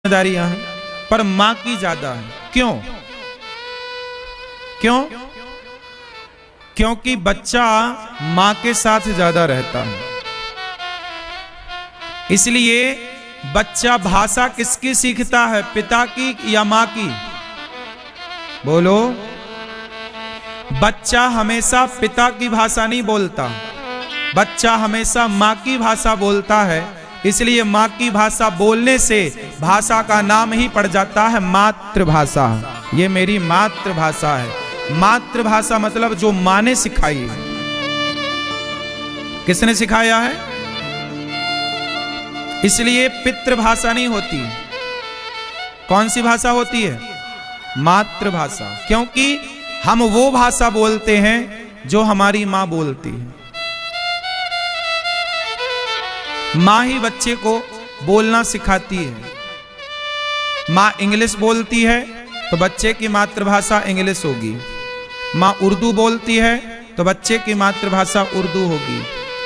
जिम्मेदारियां हैं, पर मां की ज्यादा है। क्यों? क्यों? क्योंकि बच्चा मां के साथ ज्यादा रहता है। इसलिए बच्चा भाषा किसकी सीखता है, पिता की या मां की? बोलो। बच्चा हमेशा पिता की भाषा नहीं बोलता, बच्चा हमेशा मां की भाषा बोलता है। इसलिए मां की भाषा बोलने से भाषा का नाम ही पड़ जाता है मातृभाषा। ये मेरी मातृभाषा है। मातृभाषा मतलब जो मां ने सिखाई है। किसने सिखाया है? इसलिए पितृभाषा नहीं होती। कौन सी भाषा होती है? मातृभाषा। क्योंकि हम वो भाषा बोलते हैं जो हमारी मां बोलती है। मां ही बच्चे को बोलना सिखाती है। मां इंग्लिश बोलती है तो बच्चे की मातृभाषा इंग्लिश होगी। मां उर्दू बोलती है तो बच्चे की मातृभाषा उर्दू होगी।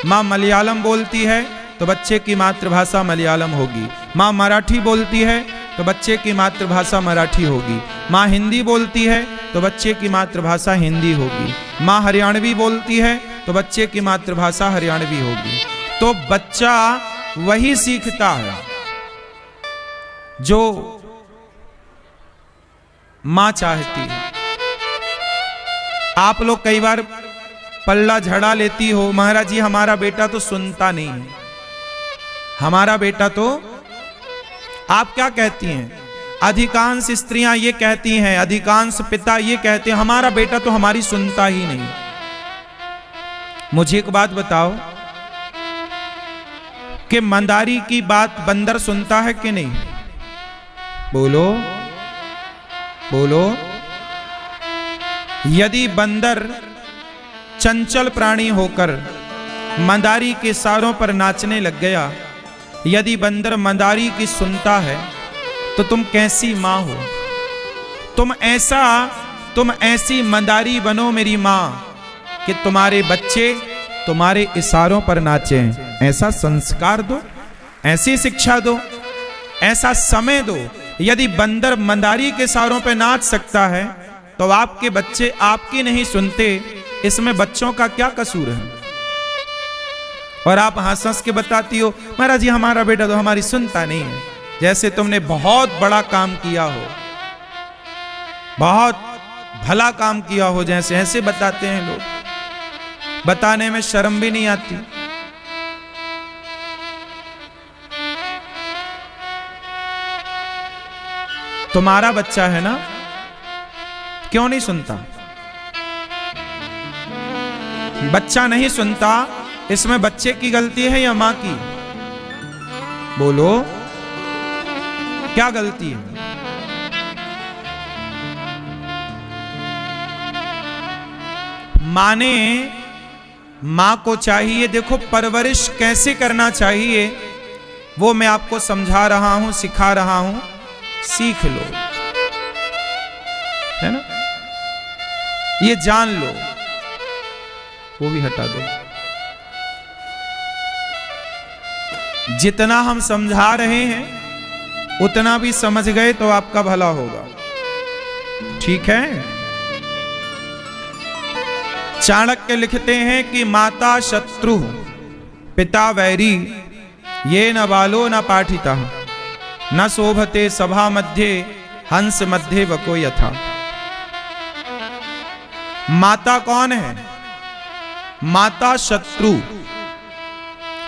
मां मलयालम बोलती है तो बच्चे की मातृभाषा मलयालम होगी। मां मराठी बोलती है तो बच्चे की मातृभाषा मराठी होगी। मां हिंदी बोलती है तो बच्चे की मातृभाषा हिंदी होगी। मां हरियाणवी बोलती है तो बच्चे की मातृभाषा हरियाणवी होगी। तो बच्चा वही सीखता है जो मां चाहती है। आप लोग कई बार पल्ला झड़ा लेती हो, महाराज जी हमारा बेटा तो सुनता नहीं है, हमारा बेटा तो। आप क्या कहती हैं? अधिकांश स्त्रियां ये कहती हैं, अधिकांश पिता ये कहते हैं, हमारा बेटा तो हमारी सुनता ही नहीं। मुझे एक बात बताओ कि मंदारी की बात बंदर सुनता है कि नहीं? बोलो बोलो। यदि बंदर चंचल प्राणी होकर मंदारी के इशारों पर नाचने लग गया, यदि बंदर मंदारी की सुनता है, तो तुम कैसी मां हो? तुम ऐसी मंदारी बनो मेरी मां कि तुम्हारे बच्चे तुम्हारे इशारों पर नाचें। ऐसा संस्कार दो, ऐसी शिक्षा दो, ऐसा समय दो। यदि बंदर मंदारी के इशारों पर नाच सकता है तो आपके बच्चे आपकी नहीं सुनते, इसमें बच्चों का क्या कसूर है? और आप हंस हंस के बताती हो, महाराज जी हमारा बेटा तो हमारी सुनता नहीं है, जैसे तुमने बहुत बड़ा काम किया हो, बहुत भला काम किया हो, जैसे ऐसे बताते हैं लोग। बताने में शर्म भी नहीं आती। तुम्हारा बच्चा है ना, क्यों नहीं सुनता? बच्चा नहीं सुनता, इसमें बच्चे की गलती है या मां की? बोलो, क्या गलती है? मां को चाहिए, देखो परवरिश कैसे करना चाहिए वो मैं आपको समझा रहा हूं, सिखा रहा हूं, सीख लो, है ना? ये जान लो। वो भी हटा दो। जितना हम समझा रहे हैं उतना भी समझ गए तो आपका भला होगा, ठीक है? चाणक्य लिखते हैं कि माता शत्रु पिता वैरी, ये न बालो न पाठिता, न शोभते सभा मध्य हंस मध्य वको यथा। माता कौन है? माता शत्रु।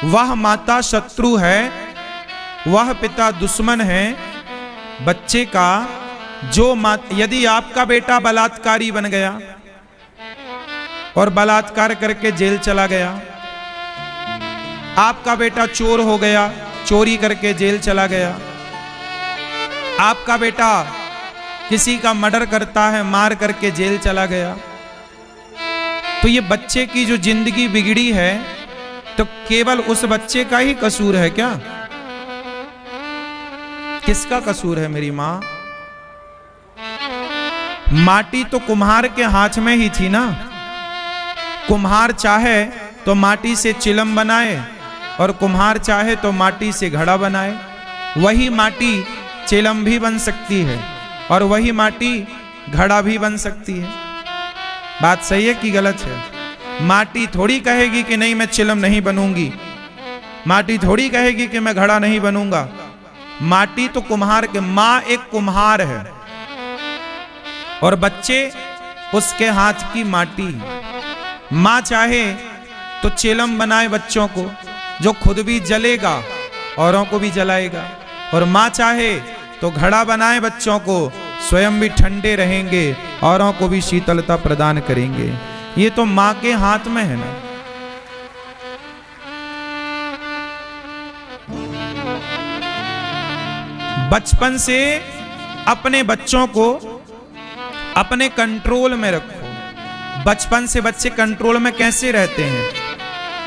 वह माता शत्रु है, वह पिता दुश्मन है बच्चे का। जो यदि आपका बेटा बलात्कारी बन गया और बलात्कार करके जेल चला गया, आपका बेटा चोर हो गया, चोरी करके जेल चला गया, आपका बेटा किसी का मर्डर करता है, मार करके जेल चला गया, तो ये बच्चे की जो जिंदगी बिगड़ी है तो केवल उस बच्चे का ही कसूर है क्या? किसका कसूर है मेरी मां? माटी तो कुम्हार के हाथ में ही थी ना। कुम्हार चाहे तो माटी से चिलम बनाए और कुम्हार चाहे तो माटी से घड़ा बनाए। वही माटी चिलम भी बन सकती है और वही माटी घड़ा भी बन सकती है। बात सही है कि गलत है? माटी थोड़ी कहेगी कि नहीं मैं चिलम नहीं बनूंगी, माटी थोड़ी कहेगी कि मैं घड़ा नहीं बनूंगा। माटी तो कुम्हार के, माँ एक कुम्हार है और बच्चे उसके हाथ की माटी। माँ चाहे तो चिलम बनाए बच्चों को, जो खुद भी जलेगा औरों को भी जलाएगा, और माँ चाहे तो घड़ा बनाए बच्चों को, स्वयं भी ठंडे रहेंगे, औरों को भी शीतलता प्रदान करेंगे। ये तो माँ के हाथ में है ना। बचपन से अपने बच्चों को अपने कंट्रोल में रखो। बचपन से बच्चे कंट्रोल में कैसे रहते हैं?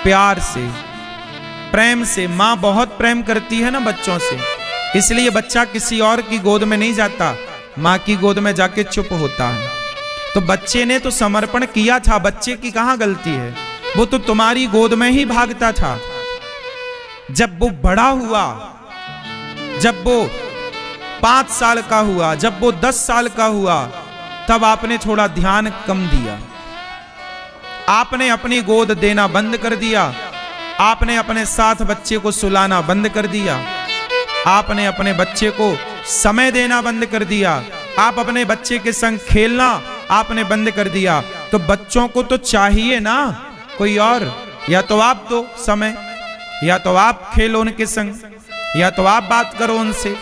प्यार से, प्रेम से। माँ बहुत प्रेम करती है ना बच्चों से, इसलिए बच्चा किसी और की गोद में नहीं जाता, माँ की गोद में जाके चुप होता है। तो बच्चे ने तो समर्पण किया था, बच्चे की कहां गलती है? वो तो तुम्हारी गोद में ही भागता था। जब वो बड़ा हुआ, जब वो 5 साल का हुआ, जब वो 10 साल का हुआ, तब आपने थोड़ा ध्यान कम दिया। आपने अपनी गोद देना बंद कर दिया, आपने अपने साथ बच्चे को सुलाना बंद कर दिया, आपने अपने बच्चे को समय देना बंद कर दिया, आप अपने बच्चे के संग खेलना आपने बंद कर दिया। तो बच्चों को तो चाहिए ना कोई और, या तो आप दो समय, या तो आप खेलो उनके संग, या तो आप बात करो उनसे,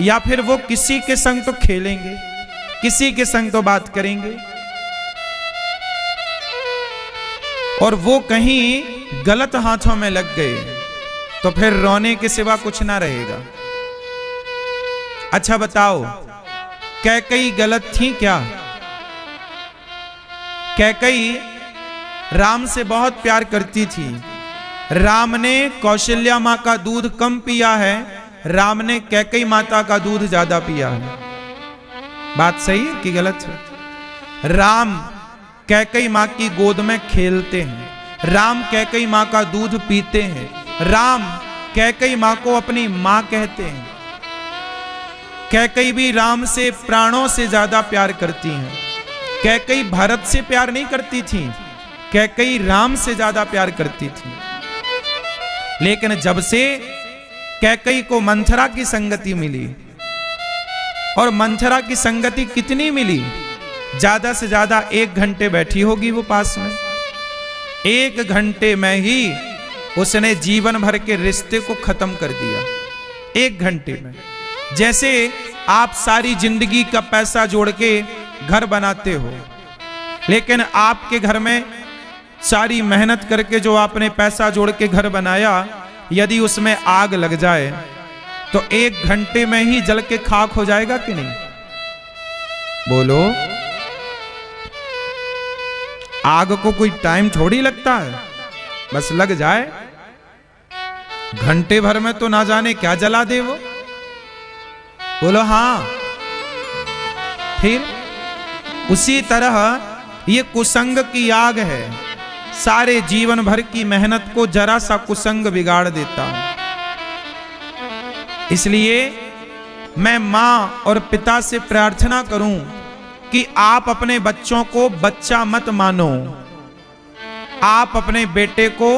या फिर वो किसी के संग तो खेलेंगे, किसी के संग तो बात करेंगे। और वो कहीं गलत हाथों में लग गए तो फिर रोने के सिवा कुछ ना रहेगा। अच्छा बताओ, कैकई गलत थी क्या? कैकई राम से बहुत प्यार करती थी। राम ने कौशल्या माँ का दूध कम पिया है, राम ने कैकई माता का दूध ज्यादा पिया है। बात सही है कि गलत है? राम कैकई माँ की गोद में खेलते हैं, राम कैकई माँ का दूध पीते हैं, राम कैकई माँ को अपनी माँ कहते हैं। कैकई भी राम से प्राणों से ज्यादा प्यार करती हैं। कैकई भरत से प्यार नहीं करती थी, कैकई राम से ज्यादा प्यार करती थी। लेकिन जब से कैकई को मंथरा की संगति मिली, और मंथरा की संगति कितनी मिली? ज्यादा से ज्यादा 1 घंटे बैठी होगी वो पास में। 1 घंटे में ही उसने जीवन भर के रिश्ते को खत्म कर दिया। 1 घंटे में। जैसे आप सारी जिंदगी का पैसा जोड़ के घर बनाते हो, लेकिन आपके घर में सारी मेहनत करके जो आपने पैसा जोड़ के घर बनाया, यदि उसमें आग लग जाए तो 1 घंटे में ही जल के खाक हो जाएगा कि नहीं? बोलो। आग को कोई टाइम थोड़ी लगता है, बस लग जाए, घंटे भर में तो ना जाने क्या जला दे वो। बोलो हाँ। फिर उसी तरह ये कुसंग की आग है, सारे जीवन भर की मेहनत को जरा सा कुसंग बिगाड़ देता है। इसलिए मैं माँ और पिता से प्रार्थना करूं कि आप अपने बच्चों को बच्चा मत मानो। आप अपने बेटे को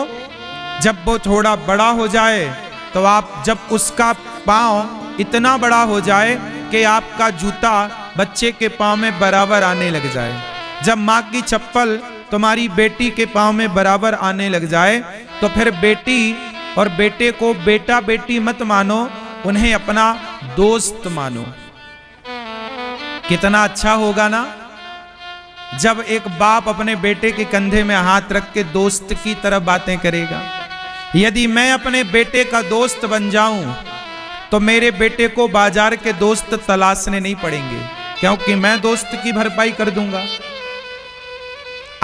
जब वो थोड़ा बड़ा हो जाए, तो आप जब उसका पाँव इतना बड़ा हो जाए कि आपका जूता बच्चे के पाँव में बराबर आने लग जाए, जब माँ की चप्पल तुम्हारी बेटी के पाँव में बराबर आने लग जाए, तो फिर बेटी और बेटे को बेटा बेटी मत मानो, उन्हें अपना दोस्त मानो। कितना अच्छा होगा ना जब एक बाप अपने बेटे के कंधे में हाथ रख के दोस्त की तरह बातें करेगा। यदि मैं अपने बेटे का दोस्त बन जाऊं तो मेरे बेटे को बाजार के दोस्त तलाशने नहीं पड़ेंगे, क्योंकि मैं दोस्त की भरपाई कर दूंगा।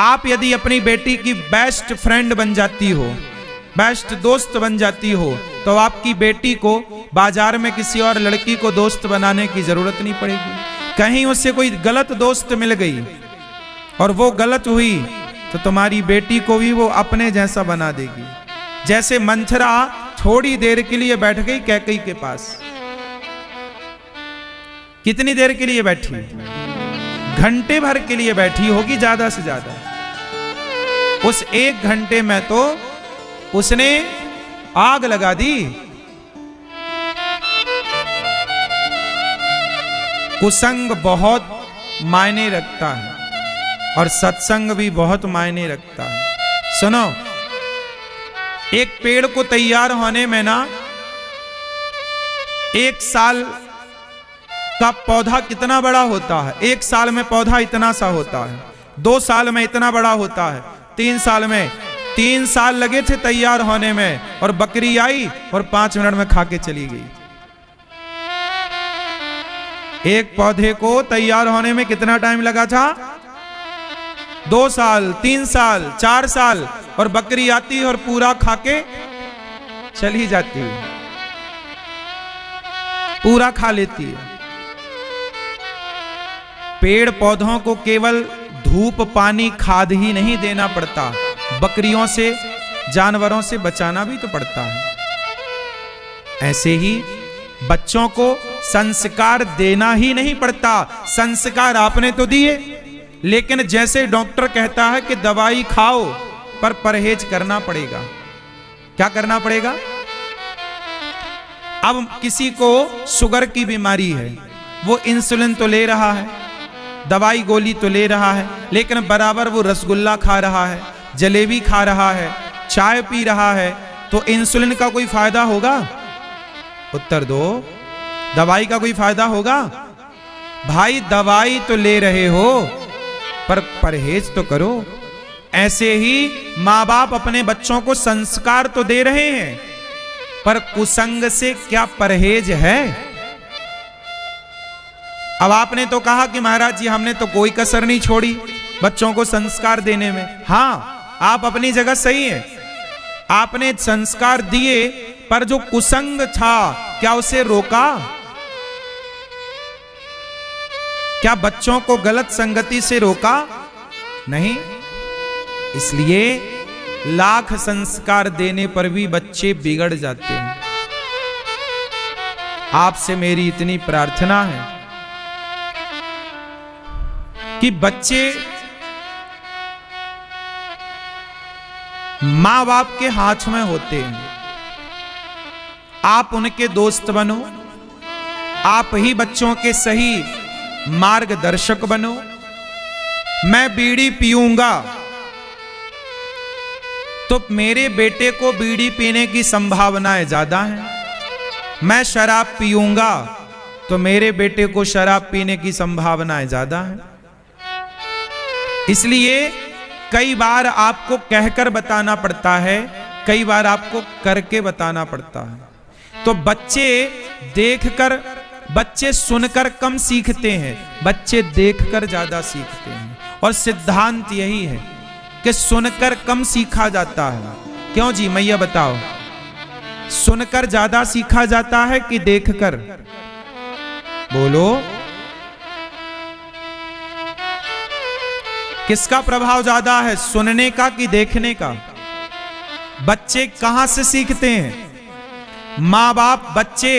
आप यदि अपनी बेटी की बेस्ट फ्रेंड बन जाती हो, बेस्ट दोस्त बन जाती हो, तो आपकी बेटी को बाजार में किसी और लड़की को दोस्त बनाने की जरूरत नहीं पड़ेगी। कहीं उससे कोई गलत दोस्त मिल गई और वो गलत हुई तो तुम्हारी बेटी को भी वो अपने जैसा बना देगी। जैसे मंथरा थोड़ी देर के लिए बैठ गई कैकई के पास, कितनी देर के लिए बैठी? घंटे भर के लिए बैठी होगी ज्यादा से ज्यादा। उस 1 घंटे में तो उसने आग लगा दी। कुसंग बहुत मायने रखता है और सत्संग भी बहुत मायने रखता है। सुनो, एक पेड़ को तैयार होने में ना 1 साल का पौधा कितना बड़ा होता है? 1 साल में पौधा इतना सा होता है, 2 साल में इतना बड़ा होता है, 3 साल में 3 साल लगे थे तैयार होने में, और बकरी आई और 5 मिनट में खा के चली गई। एक पौधे को तैयार होने में कितना टाइम लगा था? 2 साल, 3 साल, 4 साल, और बकरी आती और पूरा खा के चली जाती है, पूरा खा लेती है। पेड़ पौधों को केवल धूप, पानी, खाद ही नहीं देना पड़ता, बकरियों से, जानवरों से बचाना भी तो पड़ता है। ऐसे ही बच्चों को संस्कार देना ही नहीं पड़ता। संस्कार आपने तो दिए, लेकिन जैसे डॉक्टर कहता है कि दवाई खाओ पर परहेज करना पड़ेगा। क्या करना पड़ेगा? अब किसी को शुगर की बीमारी है, वो इंसुलिन तो ले रहा है, दवाई गोली तो ले रहा है, लेकिन बराबर वो रसगुल्ला खा रहा है, जलेबी खा रहा है, चाय पी रहा है, तो इंसुलिन का कोई फायदा होगा? उत्तर दो, दवाई का कोई फायदा होगा? भाई दवाई तो ले रहे हो पर परहेज तो करो। ऐसे ही माँ बाप अपने बच्चों को संस्कार तो दे रहे हैं, पर कुसंग से क्या परहेज है? अब आपने तो कहा कि महाराज जी हमने तो कोई कसर नहीं छोड़ी बच्चों को संस्कार देने में। हां, आप अपनी जगह सही है, आपने संस्कार दिए, पर जो कुसंग था क्या उसे रोका? क्या बच्चों को गलत संगति से रोका? नहीं। इसलिए लाख संस्कार देने पर भी बच्चे बिगड़ जाते हैं। आपसे मेरी इतनी प्रार्थना है कि बच्चे मां बाप के हाथ में होते हैं, आप उनके दोस्त बनो, आप ही बच्चों के सही मार्गदर्शक बनो। मैं बीड़ी पीऊंगा तो मेरे बेटे को बीड़ी पीने की संभावनाएं ज्यादा हैं, मैं शराब पीऊंगा तो मेरे बेटे को शराब पीने की संभावनाएं ज्यादा हैं। इसलिए कई बार आपको कहकर बताना पड़ता है, कई बार आपको करके बताना पड़ता है। तो बच्चे देखकर, बच्चे सुनकर कम सीखते हैं, बच्चे देखकर ज्यादा सीखते हैं। और सिद्धांत यही है कि सुनकर कम सीखा जाता है। क्यों जी मैया बताओ? सुनकर ज्यादा सीखा जाता है कि देखकर? बोलो, किसका प्रभाव ज्यादा है, सुनने का कि देखने का? बच्चे कहां से सीखते हैं? माँ बाप, बच्चे,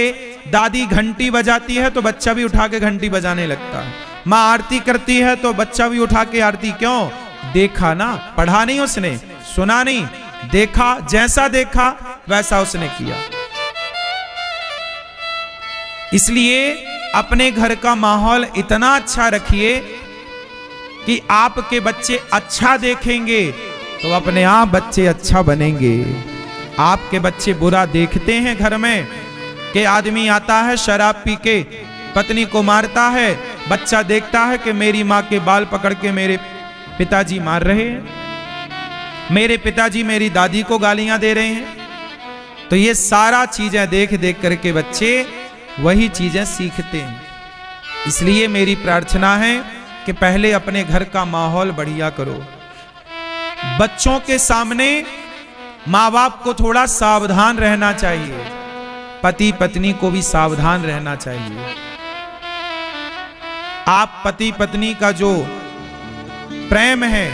दादी घंटी बजाती है तो बच्चा भी उठा के घंटी बजाने लगता है, माँ आरती करती है तो बच्चा भी उठा के आरती। क्यों? देखा ना, पढ़ा नहीं उसने, सुना नहीं, देखा, जैसा देखा वैसा उसने किया। इसलिए अपने घर का माहौल इतना अच्छा रखिए कि आपके बच्चे अच्छा देखेंगे तो अपने आप बच्चे अच्छा बनेंगे। आपके बच्चे बुरा देखते हैं घर में कि आदमी आता है शराब पी के पत्नी को मारता है, बच्चा देखता है कि मेरी माँ के बाल पकड़ के मेरे पिताजी मार रहे हैं, मेरे पिताजी मेरी दादी को गालियां दे रहे हैं। तो ये सारा चीजें देख देख करके बच्चे वही चीजें सीखते हैं। इसलिए मेरी प्रार्थना है कि पहले अपने घर का माहौल बढ़िया करो। बच्चों के सामने माँ बाप को थोड़ा सावधान रहना चाहिए, पति पत्नी को भी सावधान रहना चाहिए। आप पति पत्नी का जो प्रेम है,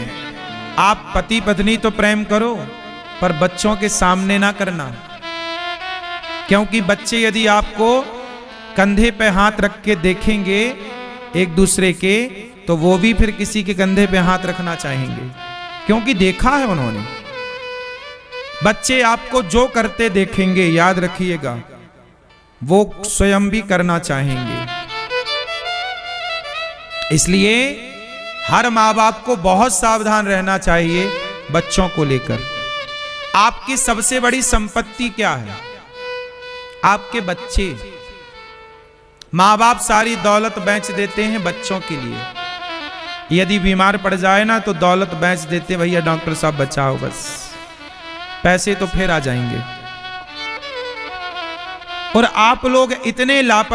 आप पति पत्नी तो प्रेम करो, पर बच्चों के सामने ना करना। क्योंकि बच्चे यदि आपको कंधे पे हाथ रख के देखेंगे एक दूसरे के, तो वो भी फिर किसी के कंधे पे हाथ रखना चाहेंगे, क्योंकि देखा है उन्होंने। बच्चे आपको जो करते देखेंगे, याद रखिएगा, वो स्वयं भी करना चाहेंगे। इसलिए हर माँ बाप को बहुत सावधान रहना चाहिए बच्चों को लेकर। आपकी सबसे बड़ी संपत्ति क्या है? आपके बच्चे। माँ बाप सारी दौलत बेच देते हैं बच्चों के लिए। यदि बीमार पड़ जाए ना तो दौलत बेच देते, भैया डॉक्टर साहब बचाओ, बस पैसे तो फिर आ जाएंगे। और आप लोग इतने लापरवाह